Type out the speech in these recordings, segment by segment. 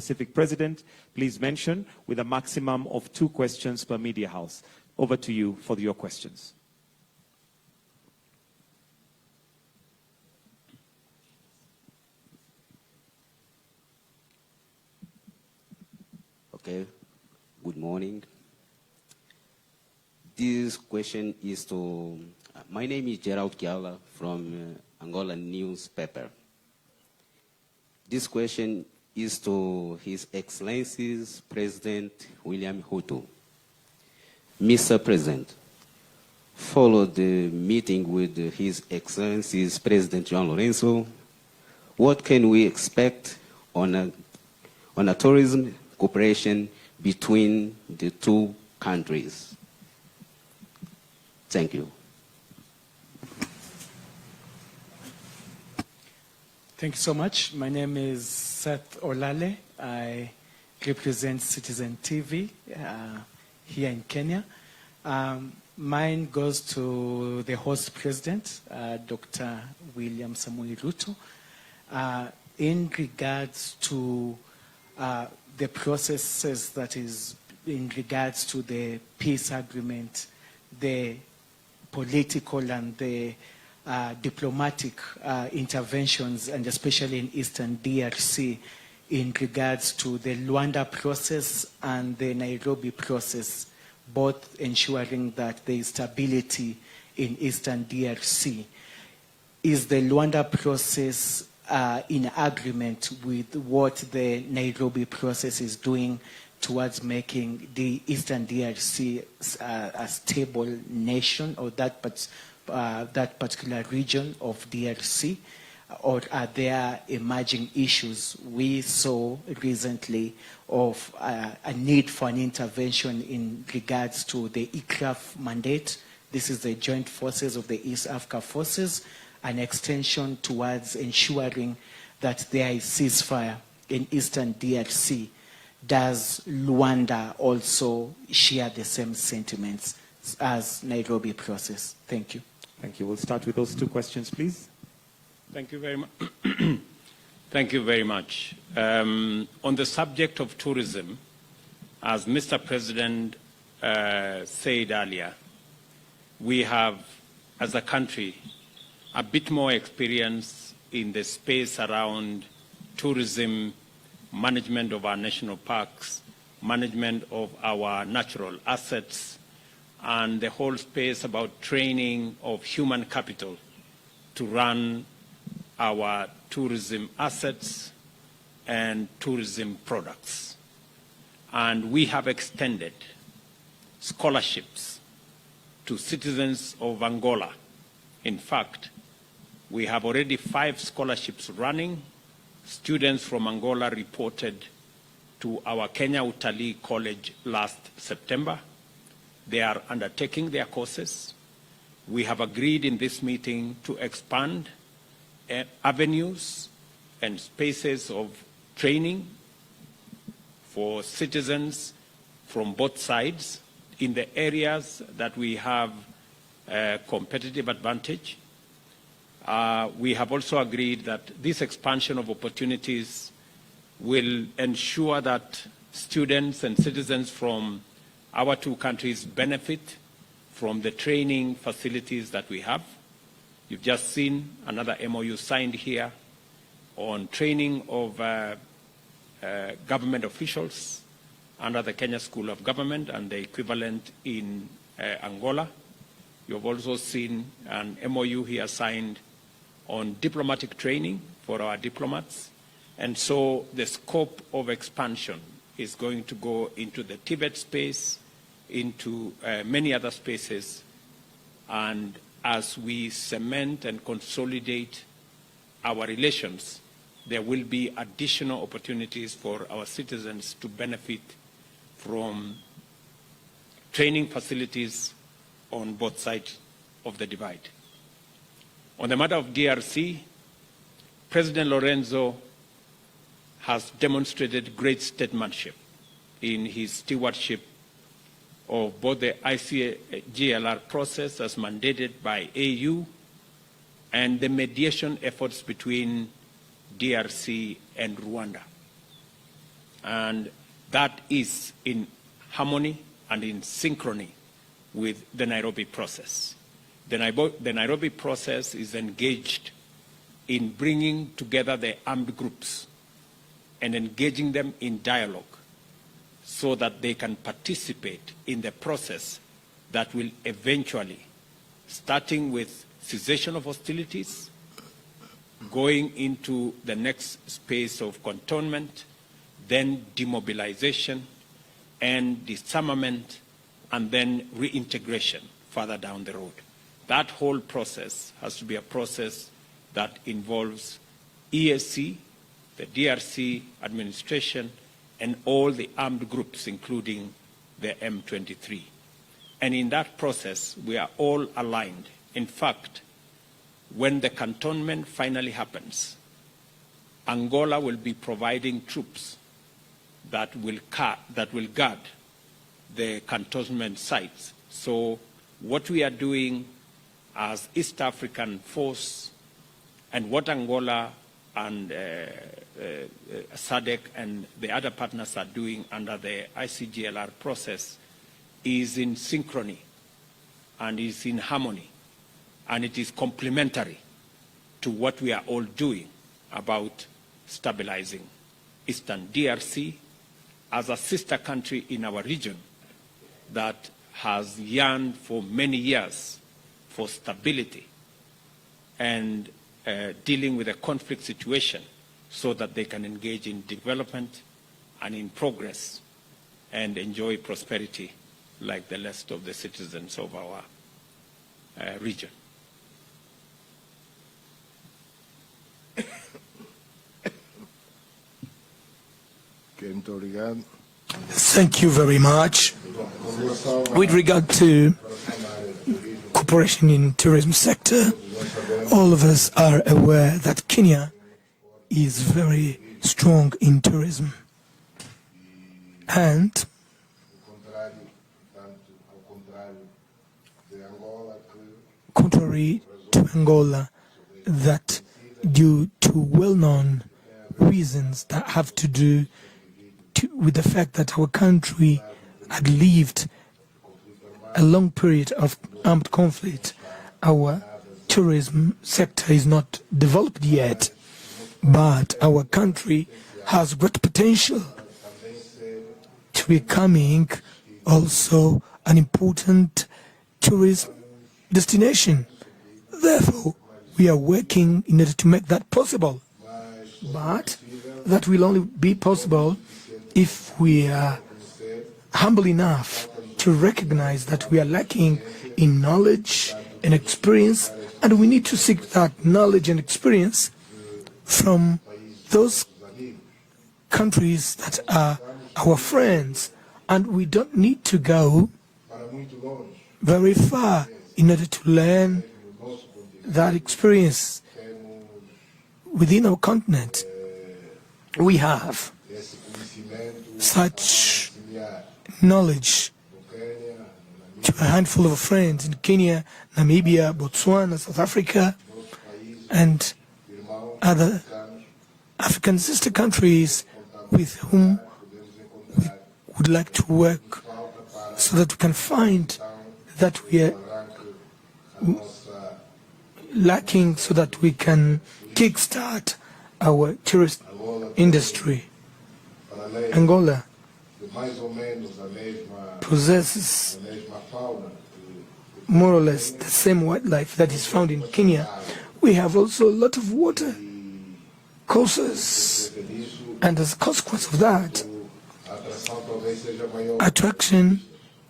Pacific President, please mention, with a maximum of 2 questions per media house. Over to you for your questions. Okay, good morning. This question is to, my name is Gerald Kiala from Angolan newspaper. This question is to His Excellency's President William Ruto. Mr. President, follow the meeting with His Excellency's President João Lourenço. What can we expect on a tourism cooperation between the 2 countries? Thank you. Thank you so much. My name is Seth Olale. I represent Citizen TV here in Kenya. Mine goes to the host president, Dr. William Samoei Ruto. In regards to the processes that is in regards to the peace agreement, the political and the diplomatic interventions, and especially in Eastern DRC, in regards to the Luanda process and the Nairobi process, both ensuring that there is stability in Eastern DRC. Is the Luanda process in agreement with what the Nairobi process is doing towards making the Eastern DRC a stable nation, or that particular region of DRC? Or are there emerging issues? We saw recently of a need for an intervention in regards to the ICRAF mandate. This is the Joint Forces of the East Africa Forces, an extension towards ensuring that there is ceasefire in Eastern DRC. Does Luanda also share the same sentiments as Nairobi process? Thank you. Thank you. We'll start with those 2 questions, please. Thank you very much. Thank you very much. On the subject of tourism, as Mr. President said earlier, we have, as a country, a bit more experience in the space around tourism, management of our national parks, management of our natural assets, and the whole space about training of human capital to run our tourism assets and tourism products. And we have extended scholarships to citizens of Angola. In fact, we have already 5 scholarships running. Students from Angola reported to our Kenya Utalii College last September. They are undertaking their courses. We have agreed in this meeting to expand avenues and spaces of training for citizens from both sides in the areas that we have competitive advantage. We have also agreed that this expansion of opportunities will ensure that students and citizens from our 2 countries benefit from the training facilities that we have. You've just seen another MOU signed here on training of government officials under the Kenya School of Government and the equivalent in Angola. You've also seen an MOU here signed on diplomatic training for our diplomats. And so the scope of expansion is going to go into the Tibet space, into many other spaces. And as we cement and consolidate our relations, there will be additional opportunities for our citizens to benefit from training facilities on both sides of the divide. On the matter of DRC, President Lourenço has demonstrated great statesmanship in his stewardship of both the ICGLR process as mandated by AU and the mediation efforts between DRC and Rwanda. And that is in harmony and in synchrony with the Nairobi process. The Nairobi process is engaged in bringing together the armed groups and engaging them in dialogue so that they can participate in the process that will eventually, starting with cessation of hostilities, going into the next space of cantonment, then demobilization and disarmament, and then reintegration further down the road. That whole process has to be a process that involves EAC, the DRC administration, and all the armed groups, including the M23. And in that process, we are all aligned. In fact, when the cantonment finally happens, Angola will be providing troops that will guard the cantonment sites. So what we are doing as East African force and what Angola and SADC and the other partners are doing under the ICGLR process is in synchrony and is in harmony, and it is complementary to what we are all doing about stabilizing Eastern DRC as a sister country in our region that has yearned for many years for stability and dealing with a conflict situation so that they can engage in development and in progress and enjoy prosperity like the rest of the citizens of our region. Thank you very much. With regard to cooperation in tourism sector, all of us are aware that Kenya is very strong in tourism. And contrary to Angola, that due to well-known reasons that have to do with the fact that our country had lived a long period of armed conflict, our tourism sector is not developed yet, but our country has great potential to becoming also an important tourism destination. Therefore, we are working in order to make that possible. But that will only be possible if we are humble enough to recognize that we are lacking in knowledge and experience, and we need to seek that knowledge and experience from those countries that are our friends, and we don't need to go very far in order to learn that experience within our continent. We have such knowledge to a handful of friends in Kenya, Namibia, Botswana, South Africa, and other African sister countries with whom we would like to work so that we can find that we are lacking so that we can kickstart our tourist industry. Angola possesses more or less the same wildlife that is found in Kenya. We have also a lot of water courses, and as a consequence of that, attraction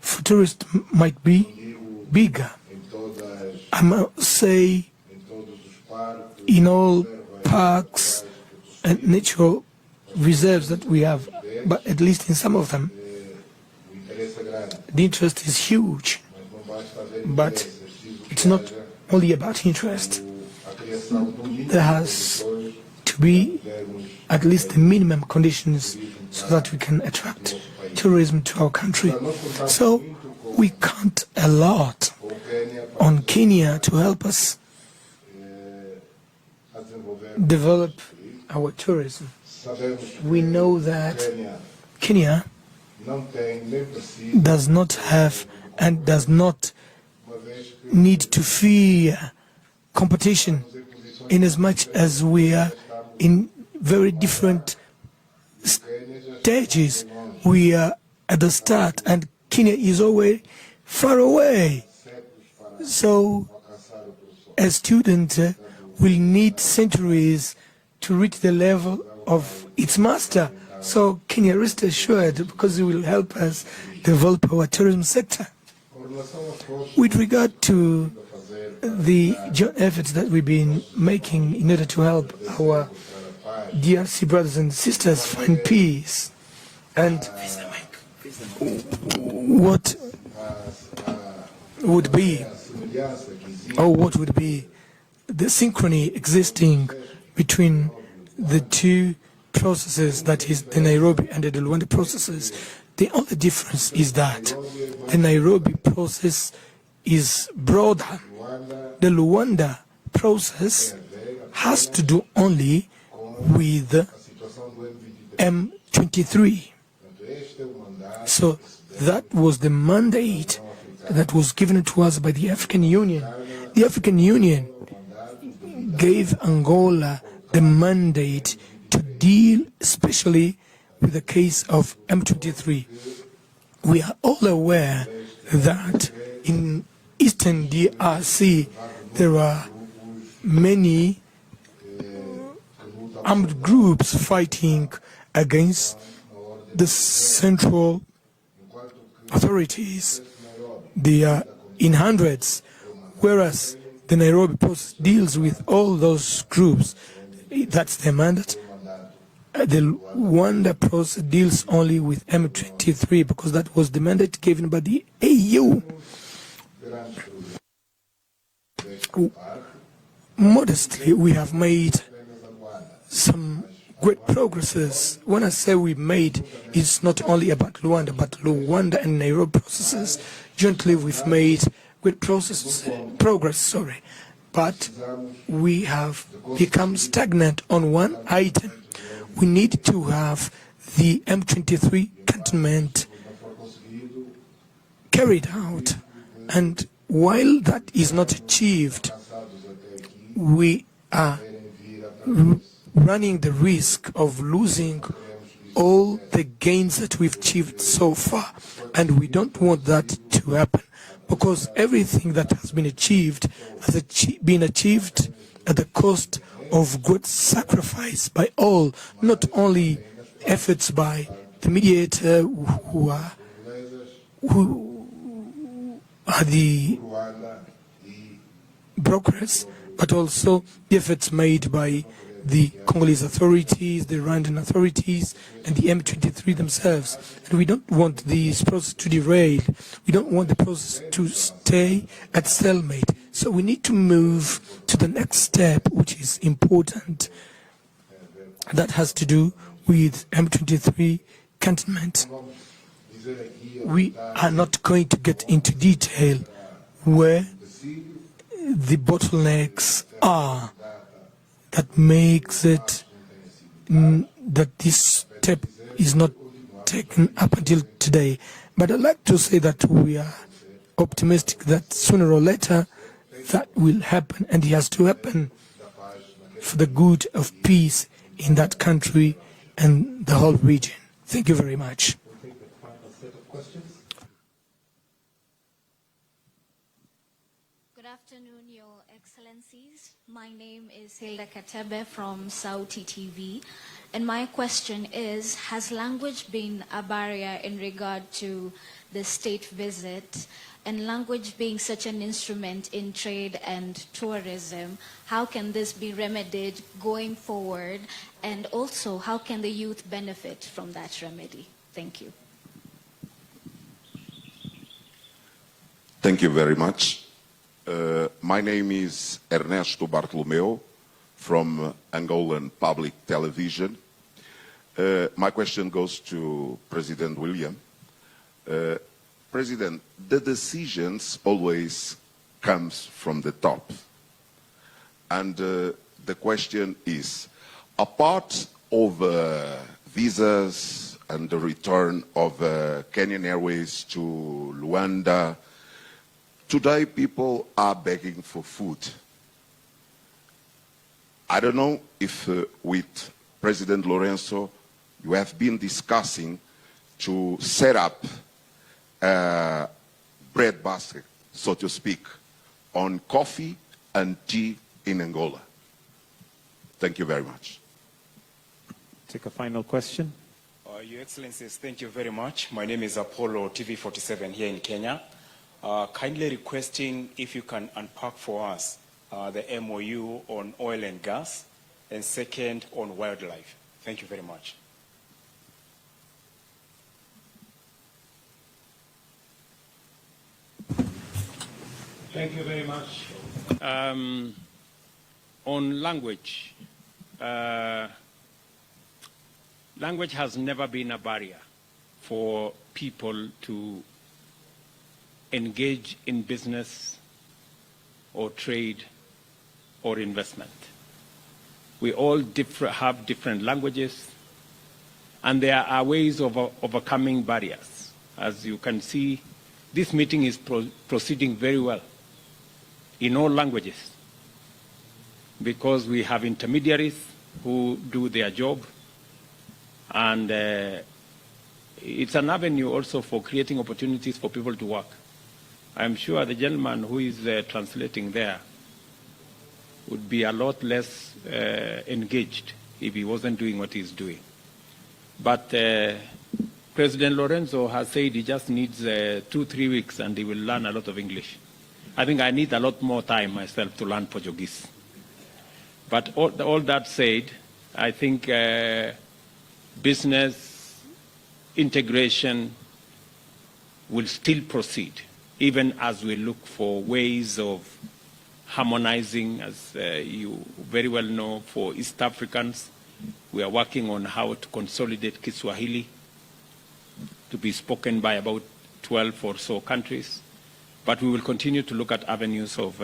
for tourists might be bigger. I must say, in all parks and natural reserves that we have, but at least in some of them, the interest is huge. But it's not only about interest. There has to be at least the minimum conditions so that we can attract tourism to our country. So we count a lot on Kenya to help us develop our tourism. We know that Kenya does not have and does not need to fear competition, in as much as we are in very different stages. We are at the start and Kenya is always far away. So a student will need centuries to reach the level of its master. So Kenya, rest assured, because it will help us develop our tourism sector. With regard to the joint efforts that we've been making in order to help our DRC brothers and sisters find peace, and what would be the synchrony existing between the two processes, that is the Nairobi and the Luanda processes. The only difference is that the Nairobi process is broader. The Luanda process has to do only with M23. So that was the mandate that was given to us by the African Union. The African Union gave Angola the mandate to deal especially with the case of M23. We are all aware that in eastern DRC there are many armed groups fighting against the central authorities. They are in hundreds, whereas the Nairobi process deals with all those groups. That's the mandate. The Luanda process deals only with M23 because that was the mandate given by the AU. Modestly, we have made some great progresses. When I say we made, it's not only about Luanda, but Luanda and Nairobi processes. Jointly, we've made great progress, but we have become stagnant on one item. We need to have the M23 cantonment carried out, and while that is not achieved, we are running the risk of losing all the gains that we've achieved so far, and we don't want that to happen, because everything that has been achieved has been achieved at the cost of great sacrifice by all, not only efforts by the mediator who are the brokers, but also the efforts made by the Congolese authorities, the Rwandan authorities, and the M23 themselves. And we don't want this process to derail. We don't want the process to stay at stalemate. So we need to move to the next step, which is important. That has to do with M23 cantonment. We are not going to get into detail where the bottlenecks are that makes it that this step is not taken up until today. But I'd like to say that we are optimistic that sooner or later that will happen, and it has to happen for the good of peace in that country and the whole region. Thank you very much. Good afternoon, Your Excellencies. My name is Hilda Katebe from Sauti TV, and my question is, has language been a barrier in regard to the state visit? And language being such an instrument in trade and tourism, how can this be remedied going forward? And also, how can the youth benefit from that remedy? Thank you. Thank you very much. My name is Ernesto Bartolomeu from Angolan Public Television. My question goes to President William. President, the decisions always comes from the top. And the question is, apart of visas and the return of Kenyan Airways to Luanda. Today, people are begging for food. I don't know if with President Lorenzo, you have been discussing to set up a bread basket, so to speak, on coffee and tea in Angola. Thank you very much. Take a final question. Your Excellencies, thank you very much. My name is Apollo TV47 here in Kenya. Kindly requesting if you can unpack for us the MOU on oil and gas, and second on wildlife. Thank you very much. Thank you very much. On language, language has never been a barrier for people to engage in business or trade or investment. We all have different languages, and there are ways of overcoming barriers. As you can see, this meeting is proceeding very well in all languages, because we have intermediaries who do their job, and it's an avenue also for creating opportunities for people to work. I'm sure the gentleman who is translating there would be a lot less engaged if he wasn't doing what he's doing. But President Lorenzo has said he just needs 2-3 weeks and he will learn a lot of English. I think I need a lot more time myself to learn Portuguese. But all that said, I think business integration will still proceed, even as we look for ways of harmonizing. As you very well know, for East Africans, we are working on how to consolidate Kiswahili to be spoken by about 12 or so countries. But we will continue to look at avenues of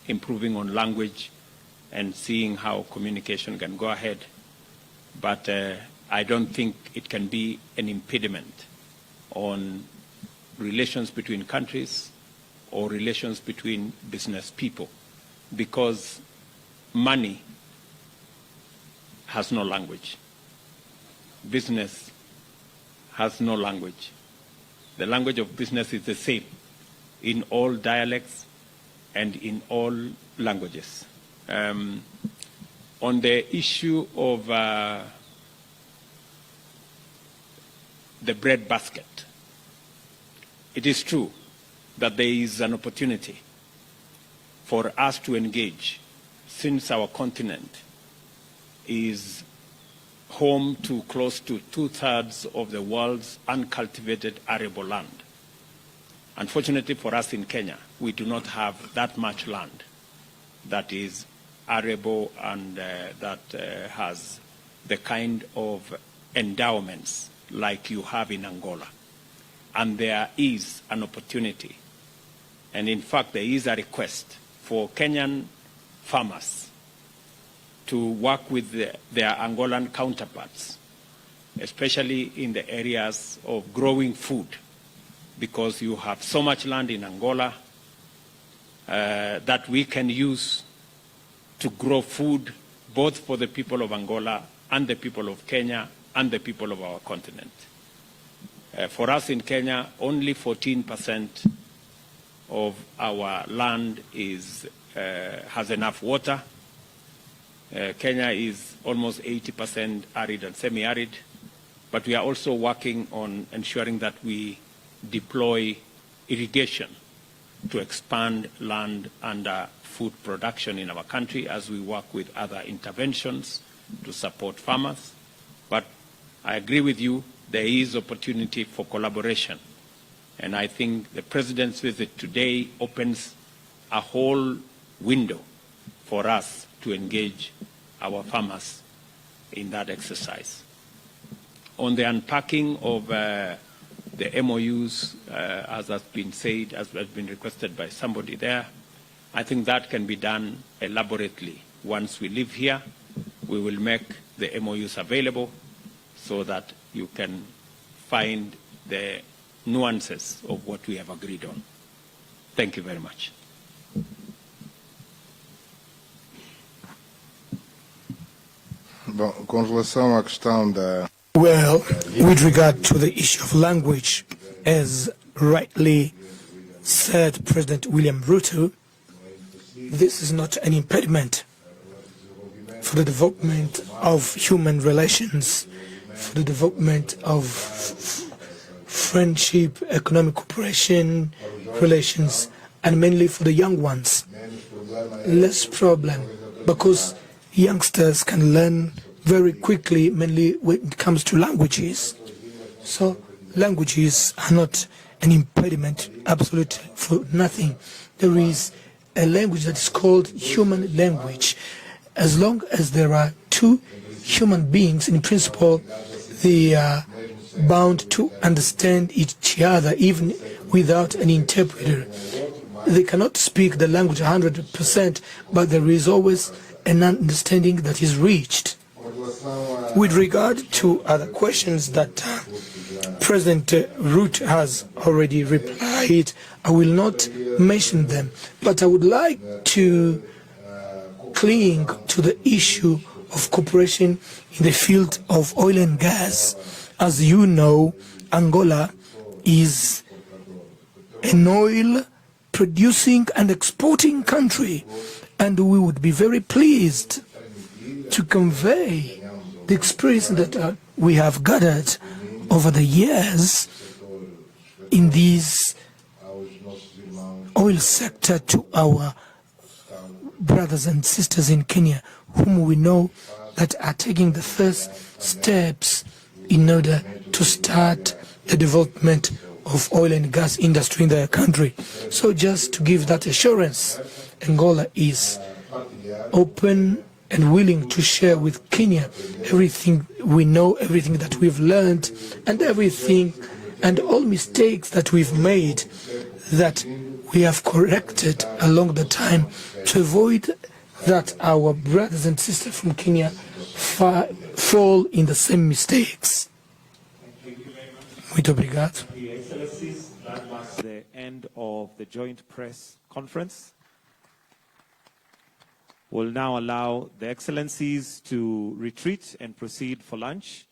improving on language and seeing how communication can go ahead. But I don't think it can be an impediment on relations between countries or relations between business people, because money has no language. Business has no language. The language of business is the same in all dialects and in all languages. On the issue of the bread basket, it is true that there is an opportunity for us to engage, since our continent is home to close to 2/3 of the world's uncultivated arable land. Unfortunately for us in Kenya, we do not have that much land that is arable and that has the kind of endowments like you have in Angola. And there is an opportunity, and in fact there is a request for Kenyan farmers to work with their Angolan counterparts, especially in the areas of growing food, because you have so much land in Angola that we can use to grow food both for the people of Angola and the people of Kenya and the people of our continent. For us in Kenya, only 14% of our land has enough water. Kenya is almost 80% arid and semi-arid, but we are also working on ensuring that we deploy irrigation to expand land under food production in our country as we work with other interventions to support farmers. But I agree with you, there is opportunity for collaboration. And I think the President's visit today opens a whole window for us to engage our farmers in that exercise. On the unpacking of the MOUs, as has been said, as has been requested by somebody there, I think that can be done elaborately. Once we live here, we will make the MOUs available so that you can find the nuances of what we have agreed on. Thank you very much. Bom, com relação à questão da... Well, with regard to the issue of language, as rightly said President William Ruto, this is not an impediment for the development of human relations, for the development of friendship, economic cooperation, relations, and mainly for the young ones. Less problem, because youngsters can learn very quickly, mainly when it comes to languages. So languages are not an impediment, absolutely for nothing. There is a language that is called human language. As long as there are two human beings, in principle, they are bound to understand each other, even without an interpreter. They cannot speak the language 100%, but there is always an understanding that is reached. With regard to other questions that President Ruto has already replied, I will not mention them, but I would like to cling to the issue of cooperation in the field of oil and gas. As you know, Angola is an oil producing and exporting country, and we would be very pleased to convey the experience that we have gathered over the years in this oil sector to our brothers and sisters in Kenya, whom we know that are taking the first steps in order to start the development of oil and gas industry in their country. So just to give that assurance, Angola is open and willing to share with Kenya everything we know, everything that we've learned, and everything and all mistakes that we've made that we have corrected along the time to avoid that our brothers and sisters from Kenya fall in the same mistakes. Muito obrigado. Your Excellencies, that marks the end of the joint press conference. We'll now allow the Excellencies to retreat and proceed for lunch.